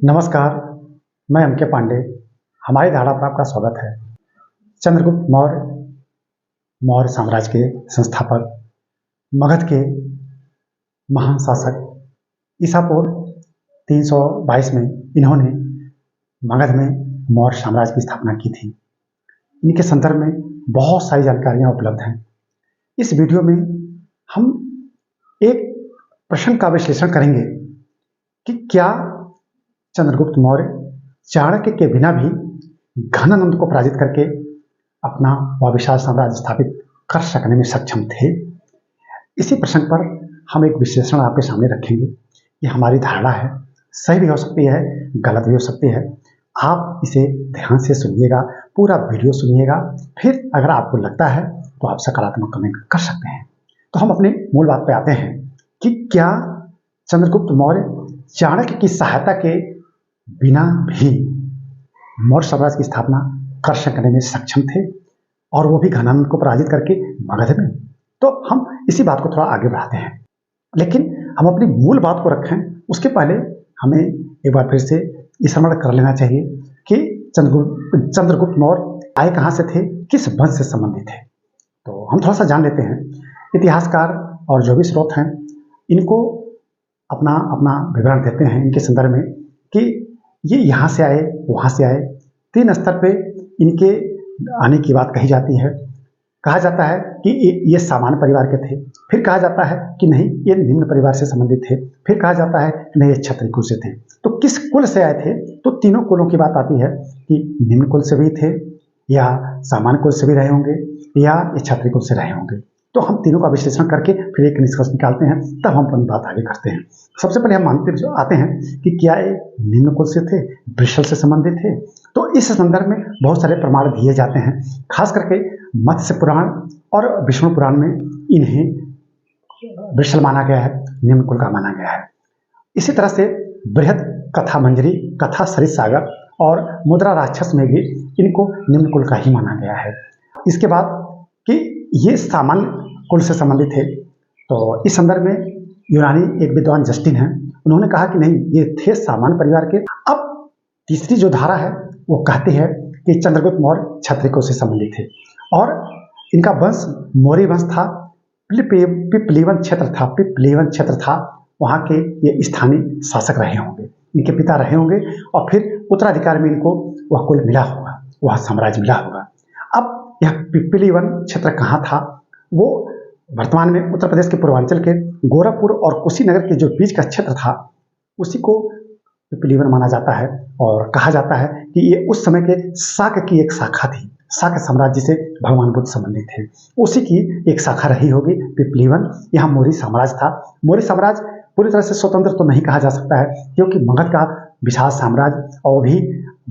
नमस्कार, मैं एम.के. पांडे। हमारी धारा पर आपका स्वागत है। चंद्रगुप्त मौर्य मौर्य साम्राज्य के संस्थापक, मगध के महान शासक, ईसा पूर्व 322 में इन्होंने मगध में मौर्य साम्राज्य की स्थापना की थी। इनके संदर्भ में बहुत सारी जानकारियाँ उपलब्ध हैं। इस वीडियो में हम एक प्रश्न का विश्लेषण करेंगे कि क्या चंद्रगुप्त मौर्य चाणक्य के बिना भी घनानंद को पराजित करके अपना वह विशाल साम्राज्य स्थापित कर सकने में सक्षम थे। इसी प्रश्न पर हम एक विश्लेषण आपके सामने रखेंगे। ये हमारी धारणा है, सही भी हो सकती है, गलत भी हो सकती है। आप इसे ध्यान से सुनिएगा, पूरा वीडियो सुनिएगा, फिर अगर आपको लगता है तो आप सकारात्मक कमेंट कर सकते हैं। तो हम अपने मूल बात पे आते हैं कि क्या चंद्रगुप्त मौर्य चाणक्य की सहायता के बिना भी मौर्य साम्राज्य की स्थापना कर सकने में सक्षम थे, और वो भी घनानंद को पराजित करके मगध में। तो हम इसी बात को थोड़ा आगे बढ़ाते हैं, लेकिन हम अपनी मूल बात को रखें उसके पहले हमें एक बार फिर से स्मरण कर लेना चाहिए कि चंद्रगुप्त मौर्य आए कहाँ से थे, किस वंश से संबंधित थे। तो हम थोड़ा सा जान लेते हैं। इतिहासकार और जो भी स्रोत हैं इनको अपना अपना विवरण देते हैं इनके संदर्भ में कि ये यहाँ से आए, वहाँ से आए। 3 स्तर पे इनके आने की बात कही जाती है। कहा जाता है कि ये सामान्य परिवार के थे, फिर कहा जाता है कि नहीं ये निम्न परिवार से संबंधित थे, फिर कहा जाता है कि नहीं ये क्षत्रिय कुल से थे। तो किस कुल से आए थे, तो तीनों कुलों की बात आती है कि निम्न कुल से भी थे, या सामान्य कुल से भी रहे होंगे, या ये क्षत्रिय कुल से रहे होंगे। तो हम तीनों का विश्लेषण करके फिर एक निष्कर्ष निकालते हैं, तब हम अपनी बात आगे करते हैं। सबसे पहले हम मानते आते हैं कि क्या ये निम्न कुल से थे, वृषल से संबंधित थे। तो इस संदर्भ में बहुत सारे प्रमाण दिए जाते हैं, खास करके मत्स्य पुराण और विष्णु पुराण में इन्हें वृषल माना गया है, निम्न कुल का माना गया है। इसी तरह से बृहद कथा मंजरी, कथा सरित सागर और मुद्रा राक्षस में भी इनको निम्न कुल का ही माना गया है। इसके बाद कि ये सामान्य कुल से संबंधित थे, तो इस संदर्भ में यूनानी एक विद्वान जस्टिन है, उन्होंने कहा कि नहीं ये थे सामान्य परिवार के। अब तीसरी जो धारा है वो कहती है कि चंद्रगुप्त मौर्य क्षत्रिय कुल से संबंधित थे और इनका वंश मौर्य वंश था। पिपलीवन क्षेत्र था, वहाँ के ये स्थानीय शासक रहे होंगे, इनके पिता रहे होंगे और फिर उत्तराधिकार में इनको वह कुल मिला होगा, वह साम्राज्य मिला होगा। अब यह पिपलीवन क्षेत्र कहाँ था, वो वर्तमान में उत्तर प्रदेश के पूर्वांचल के गोरखपुर और कुशीनगर के जो बीच का क्षेत्र था उसी को पिपलीवन माना जाता है। और कहा जाता है कि ये उस समय के शाक की एक शाखा थी, शाक साम्राज्य से भगवान बुद्ध संबंधित थे, उसी की एक शाखा रही होगी पिपलीवन। यहाँ मौर्य साम्राज्य था। मौर्य साम्राज्य पूरी तरह से स्वतंत्र तो नहीं कहा जा सकता है, क्योंकि मगध का विशाल साम्राज्य और भी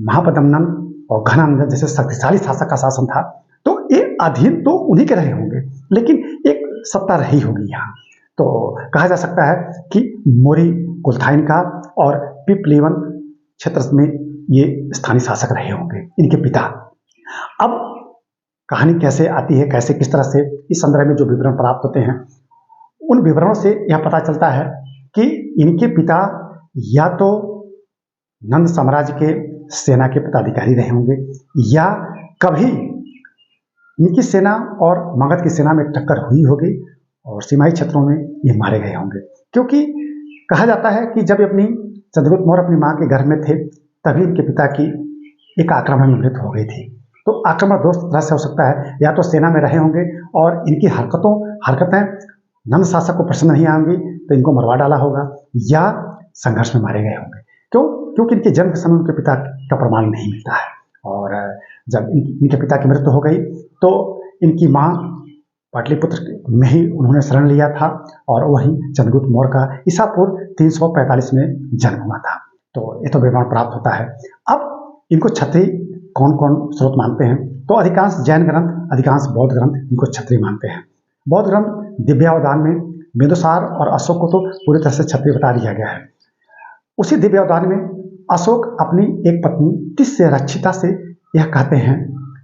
महापद्मनंद और घनानंद जैसे शक्तिशाली शासक का शासन था, तो ये अधीन तो उन्हीं के रहे होंगे, लेकिन एक सत्ता रही होगी यहाँ। तो कहा जा सकता है कि मौर्य कुल था इनका और पिपलीवन क्षेत्र में ये स्थानीय शासक रहे होंगे, इनके पिता। अब कहानी कैसे आती है, कैसे किस तरह से इस संदर्भ में जो विवरण प्राप्त होते हैं, उन विवरणों से यह पता चलता है कि इनके पिता या तो नंद साम्राज्य के सेना के पदाधिकारी रहे होंगे, या कभी इनकी सेना और मगध की सेना में टक्कर हुई होगी और सीमाई क्षेत्रों में ये मारे गए होंगे। क्योंकि कहा जाता है कि जब चंद्रगुप्त मौर्य अपनी माँ के गर्भ में थे तभी इनके पिता की एक आक्रमण में मृत्यु हो गई थी। तो आक्रमण दो तरह से हो सकता है, या तो सेना में रहे होंगे और इनकी हरकतें नंद शासक को पसंद नहीं आएंगी तो इनको मरवा डाला होगा, या संघर्ष में मारे गए होंगे। क्योंकि इनके जन्म के समय उनके पिता का प्रमाण नहीं मिलता है, और जब इनके पिता की मृत्यु हो गई तो इनकी माँ पाटलिपुत्र में ही उन्होंने शरण लिया था, और वहीं चंद्रगुप्त मौर्य का ईसा पूर्व 345 में जन्म हुआ था। तो ये तो विवरण प्राप्त होता है। अब इनको क्षत्रिय कौन कौन स्रोत मानते हैं, तो अधिकांश जैन ग्रंथ, अधिकांश बौद्ध ग्रंथ इनको क्षत्रिय मानते हैं। बौद्ध ग्रंथ दिव्यावदान में बिंदुसार और अशोक को तो पूरी तरह से क्षत्रिय बता दिया गया है। उसी दिव्यावदान में अशोक अपनी एक पत्नी तिस्य रक्षिता से यह कहते हैं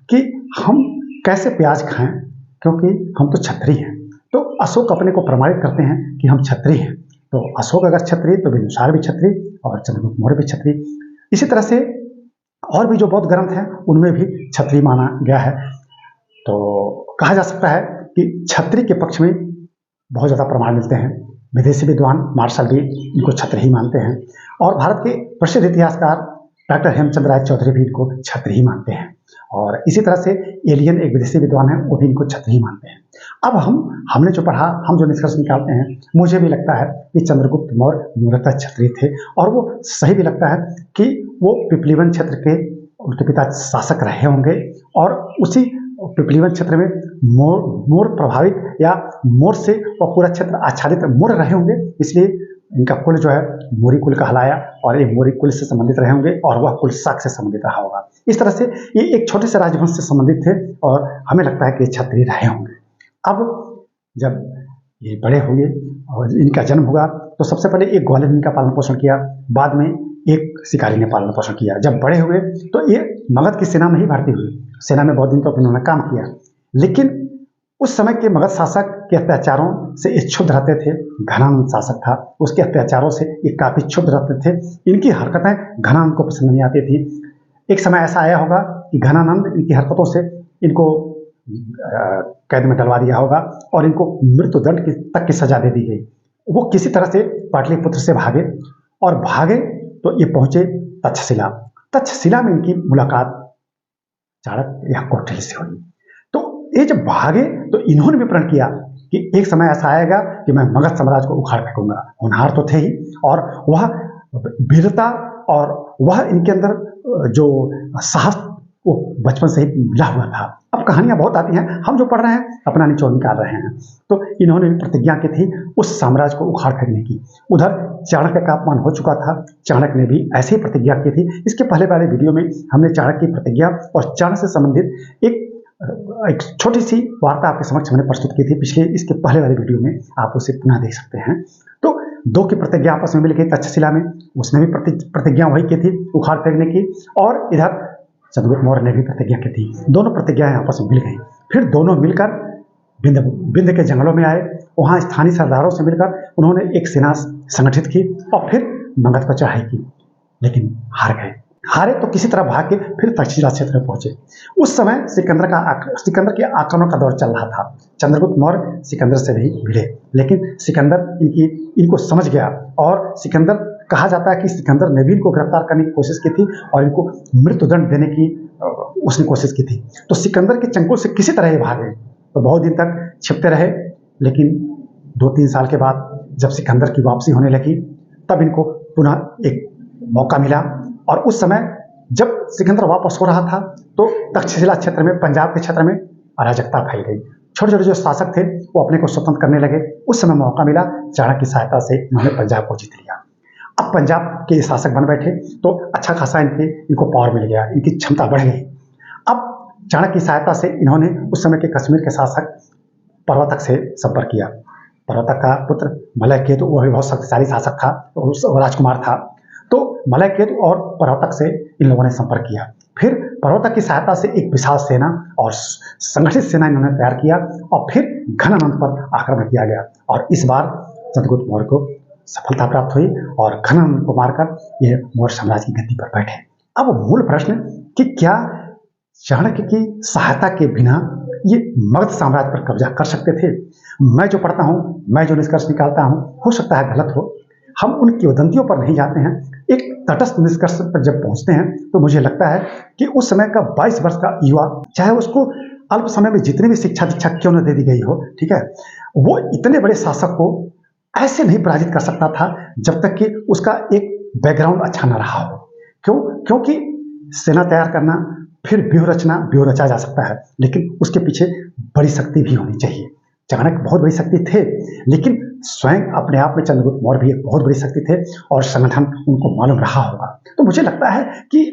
कि हम कैसे प्याज खाएं, क्योंकि हम तो क्षत्रिय हैं। तो अशोक अपने को प्रमाणित करते हैं कि हम क्षत्रिय हैं। तो अशोक अगर क्षत्रिय तो बिंदुसार भी क्षत्रिय, और चंद्रगुप्त मौर्य भी क्षत्रिय। इसी तरह से और भी जो बौद्ध ग्रंथ हैं उनमें भी क्षत्रिय माना गया है। तो कहा जा सकता है कि क्षत्रिय के पक्ष में बहुत ज़्यादा प्रमाण मिलते हैं। विदेशी विद्वान मार्शल भी इनको क्षत्रिय ही मानते हैं और भारत के प्रसिद्ध इतिहासकार डॉक्टर हेमचंद्र राय चौधरी भी इनको क्षत्रिय ही मानते हैं। और इसी तरह से एलियन एक विदेशी विद्वान है, वो भी इनको क्षत्रिय ही मानते हैं। अब हमने जो पढ़ा, हम जो निष्कर्ष निकालते हैं, मुझे भी लगता है कि चंद्रगुप्त मौर्य मूलतः क्षत्रिय थे और वो सही भी लगता है कि वो पिपलीवन क्षेत्र के उनके पिता शासक रहे होंगे और उसी पिपलीवन क्षेत्र में मोर प्रभावित या मोर से वो पूरा क्षेत्र आच्छादित मोर रहे होंगे, इसलिए इनका कुल जो है मोरी कुल कहलाया और ये मोरी कुल से संबंधित रहे होंगे और वह कुल शाक से संबंधित रहा होगा। इस तरह से ये एक छोटे से राजवंश से संबंधित थे और हमें लगता है कि ये क्षत्रिय रहे होंगे। अब जब ये बड़े हुए और इनका जन्म हुआ तो सबसे पहले एक ग्वालियर ने इनका पालन पोषण किया, बाद में एक शिकारी ने पालन पोषण किया। जब बड़े हुए तो ये मगध की सेना में ही भर्ती हुए। सेना में बहुत दिन तो इन्होंने काम किया, लेकिन उस समय के मगध शासक के अत्याचारों से ये क्षुब्ध रहते थे। घनानंद शासक था, उसके अत्याचारों से ये काफ़ी क्षुब्ध रहते थे। इनकी हरकतें घनानंद को पसंद नहीं आती थी। एक समय ऐसा आया होगा कि घनानंद इनकी हरकतों से इनको कैद में डलवा दिया होगा और इनको मृत्युदंड तक की सजा दे दी गई। वो किसी तरह से पाटलिपुत्र से भागे और भागे तो ये पहुंचे तक्षशिला। तक्षशिला में इनकी मुलाकात चाणक्य या कौटिल्य से हुई। तो ये जब भागे तो इन्होंने भी प्रण किया कि एक समय ऐसा आएगा कि मैं मगध साम्राज्य को उखाड़ फेंकूंगा। होनहार तो थे ही और वह वीरता और वह इनके अंदर जो साहस वो बचपन से ही मिला हुआ था। अब कहानियां बहुत आती हैं, हम जो पढ़ रहे हैं अपना निचोड़ निकाल रहे हैं। तो इन्होंने भी प्रतिज्ञा की थी उस साम्राज्य को उखाड़ फेंकने की। उधर चाणक्य का अपमान हो चुका था, चाणक्य ने भी ऐसी ही प्रतिज्ञा की थी। इसके पहले वाले वीडियो में हमने चाणक्य की प्रतिज्ञा और चाणक्य से संबंधित एक छोटी सी वार्ता आपके समक्ष हमने प्रस्तुत की थी पिछले, इसके पहले वाले वीडियो में आप उसे पुनः देख सकते हैं। तो दो की प्रतिज्ञा आपस में मिल गई तक्षशिला में, उसने भी प्रतिज्ञा वही की थी उखाड़ फेंकने की और इधर चंद्रगुप्त मौर्य ने भी प्रतिज्ञा की थी। दोनों प्रतिज्ञाएं आपस में मिल गई। फिर दोनों मिलकर विंध्य के जंगलों में आए। वहाँ स्थानीय सरदारों से मिलकर उन्होंने एक सेना संगठित की और फिर मगध पर चढ़ाई की, लेकिन हार गए। हारे तो किसी तरह भाग के फिर तक्षशिला क्षेत्र में पहुंचे। उस समय सिकंदर के आक्रमण का दौर चल रहा था। चंद्रगुप्त मौर्य सिकंदर से भी भिड़े, लेकिन सिकंदर इनको समझ गया और सिकंदर कहा जाता है कि सिकंदर ने भी इनको गिरफ्तार करने की कोशिश की थी और इनको मृत्युदंड देने की उसने कोशिश की थी। तो सिकंदर के चंगुल से किसी तरह ये भागे तो बहुत दिन तक छिपते रहे, लेकिन 2-3 साल के बाद जब सिकंदर की वापसी होने लगी तब इनको पुनः एक मौका मिला। और उस समय जब सिकंदर वापस हो रहा था तो तक्षशिला क्षेत्र में, पंजाब के क्षेत्र में अराजकता फैल गई। छोटे छोटे जो शासक थे वो अपने को स्वतंत्र करने लगे। उस समय मौका मिला, चाणक्य की सहायता से इन्होंने पंजाब को जीत लिया। अब पंजाब के शासक बन बैठे तो अच्छा खासा इनको पावर मिल गया, इनकी क्षमता बढ़ गई। अब चाणक्य की सहायता से इन्होंने उस समय के कश्मीर के शासक प्रवर्तक से संपर्क किया। प्रवर्तक का पुत्र मलयकेतु, वह भी बहुत शक्तिशाली शासक था, राजकुमार था। तो मलयकेतु और प्रवर्तक से इन लोगों ने संपर्क किया। फिर प्रवर्तक की सहायता से एक विशाल सेना और संगठित सेना इन्होंने तैयार किया और फिर घनानंद पर आक्रमण किया गया और इस बार चंद्रगुप्त मौर्य को सफलता प्राप्त हुई और घनानंद को मारकर ये मौर्य साम्राज्य की गद्दी पर बैठे। अब मूल प्रश्न कि क्या चाणक्य की सहायता के बिना ये मगध साम्राज्य पर कब्जा कर सकते थे? मैं जो पढ़ता हूँ, मैं जो निष्कर्ष निकालता हूँ, हो सकता है गलत हो, हम उन किंवदंतियों पर नहीं जाते हैं। एक तटस्थ निष्कर्ष पर जब पहुंचते हैं तो मुझे लगता है कि उस समय का 22 वर्ष का युवा, चाहे उसको अल्प समय में जितनी भी शिक्षा दीक्षा क्यों न दे दी गई हो, ठीक है, वो इतने बड़े शासक को ऐसे नहीं पराजित कर सकता था जब तक कि उसका एक बैकग्राउंड अच्छा न रहा हो। क्योंकि सेना तैयार करना, फिर व्यूह रचा जा सकता है, लेकिन उसके पीछे बड़ी शक्ति भी होनी चाहिए। चाणक्य बहुत बड़ी शक्ति थे, लेकिन स्वयं अपने आप में चंद्रगुप्त मौर्य भी एक बहुत बड़ी शक्ति थे और संगठन उनको मालूम रहा होगा। तो मुझे लगता है कि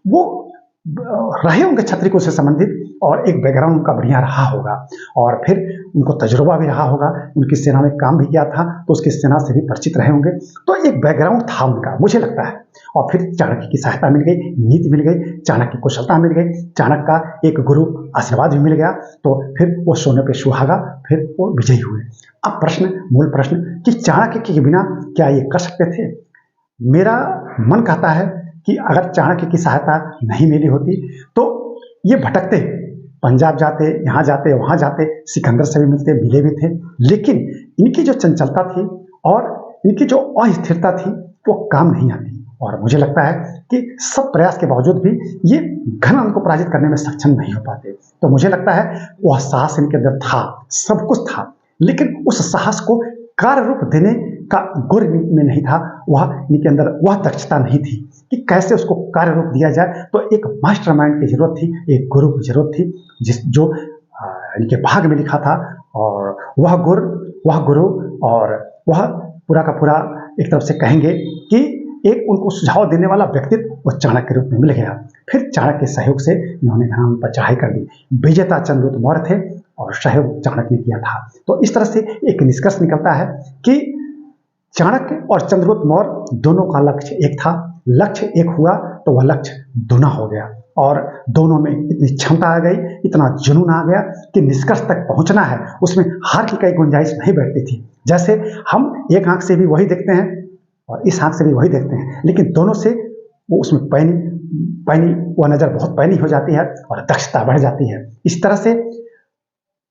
वो रहे होंगे क्षत्रियों से संबंधित और एक बैकग्राउंड उनका बढ़िया रहा होगा और फिर उनको तजुर्बा भी रहा होगा, उनकी सेना में काम भी किया था तो उसकी सेना से भी परिचित रहे होंगे। तो एक बैकग्राउंड था उनका, मुझे लगता है। और फिर चाणक्य की सहायता मिल गई, नीति मिल गई, चाणक्य की कुशलता मिल गई, चाणक्य का एक गुरु आशीर्वाद भी मिल गया, तो फिर वो सोने पे सुहागा, फिर वो विजयी हुए। अब मूल प्रश्न कि चाणक्य के बिना क्या ये कर सकते थे? मेरा मन कहता है कि अगर चाणक्य की सहायता नहीं मिली होती तो ये भटकते, पंजाब जाते, यहाँ जाते, वहाँ जाते, सिकंदर से भी मिलते, मिले भी थे, लेकिन इनकी जो चंचलता थी और इनकी जो अस्थिरता थी वो काम नहीं आती। और मुझे लगता है कि सब प्रयास के बावजूद भी ये घनानंद को पराजित करने में सक्षम नहीं हो पाते। तो मुझे लगता है वह साहस इनके अंदर था, सब कुछ था, लेकिन उस साहस को कार्य रूप देने का गुण में नहीं था, वह इनके अंदर वह दक्षता नहीं थी कि कैसे उसको कार्य रूप दिया जाए। तो एक मास्टरमाइंड की जरूरत थी, एक गुरु की जरूरत थी, जो इनके भाग में लिखा था। और वह गुरु और वह पूरा का पूरा एक तरफ से कहेंगे कि एक उनको सुझाव देने वाला व्यक्तित्व वो चाणक्य के रूप में मिल गया। फिर चाणक्य के सहयोग से इन्होंने घनानंद पर चढ़ाई कर दी। विजेता चंद्रगुप्त मौर्य थे और सहयोग चाणक्य ने किया था। तो इस तरह से एक निष्कर्ष निकलता है कि चाणक्य और चंद्रगुप्त मौर्य दोनों का लक्ष्य एक था। लक्ष्य एक हुआ तो वह लक्ष्य दोना हो गया और दोनों में इतनी क्षमता आ गई, इतना जुनून आ गया कि निष्कर्ष तक पहुंचना है, उसमें हार की कोई गुंजाइश नहीं बैठती थी। जैसे हम एक आंख से भी वही देखते हैं और इस आंख से भी वही देखते हैं, लेकिन दोनों से वो उसमें पैनी वह नज़र बहुत पैनी हो जाती है और दक्षता बढ़ जाती है। इस तरह से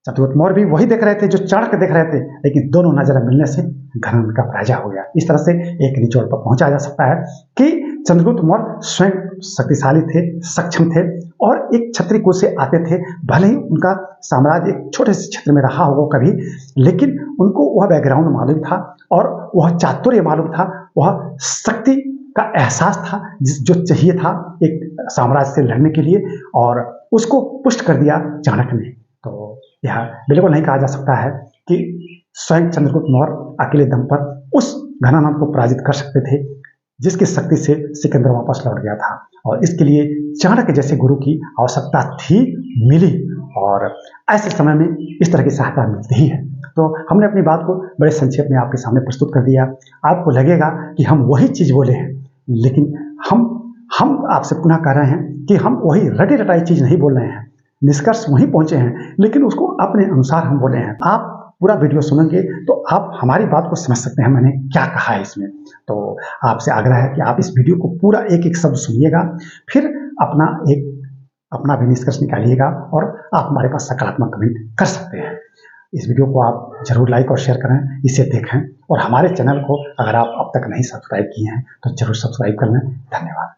चंद्रगुप्त मौर्य भी वही देख रहे थे जो चाणक्य देख रहे थे, लेकिन दोनों नजर मिलने से घनानंद का पराजय हो गया। इस तरह से एक निचोड़ पर पहुंचा जा सकता है कि चंद्रगुप्त मौर्य स्वयं शक्तिशाली थे, सक्षम थे और एक क्षत्रिय कुल से आते थे। भले ही उनका साम्राज्य एक छोटे से क्षेत्र में रहा होगा कभी, लेकिन उनको वह बैकग्राउंड मालूम था और वह चातुर्य मालूम था, वह शक्ति का एहसास था जो चाहिए था एक साम्राज्य से लड़ने के लिए, और उसको पुष्ट कर दिया चाणक्य ने। तो यह बिल्कुल नहीं कहा जा सकता है कि स्वयं चंद्रगुप्त मौर्य अकेले दम पर उस घनानंद को पराजित कर सकते थे जिसकी शक्ति से सिकंदर वापस लौट गया था। और इसके लिए चाणक्य जैसे गुरु की आवश्यकता थी, मिली, और ऐसे समय में इस तरह की सहायता मिलती ही है। तो हमने अपनी बात को बड़े संक्षेप में आपके सामने प्रस्तुत कर दिया। आपको लगेगा कि हम वही चीज़ बोले हैं, लेकिन हम आपसे पुनः कह रहे हैं कि हम वही रटी रटाई चीज़ नहीं बोल रहे हैं, निष्कर्ष वहीं पहुंचे हैं, लेकिन उसको अपने अनुसार हम बोले हैं। आप पूरा वीडियो सुनेंगे तो आप हमारी बात को समझ सकते हैं मैंने क्या कहा है इसमें। तो आपसे आग्रह है कि आप इस वीडियो को पूरा एक एक शब्द सुनिएगा, फिर अपना भी निष्कर्ष निकालिएगा और आप हमारे पास सकारात्मक कमेंट कर सकते हैं। इस वीडियो को आप जरूर लाइक और शेयर करें, इसे देखें, और हमारे चैनल को अगर आप अब तक नहीं सब्सक्राइब किए हैं तो जरूर सब्सक्राइब कर लें। धन्यवाद।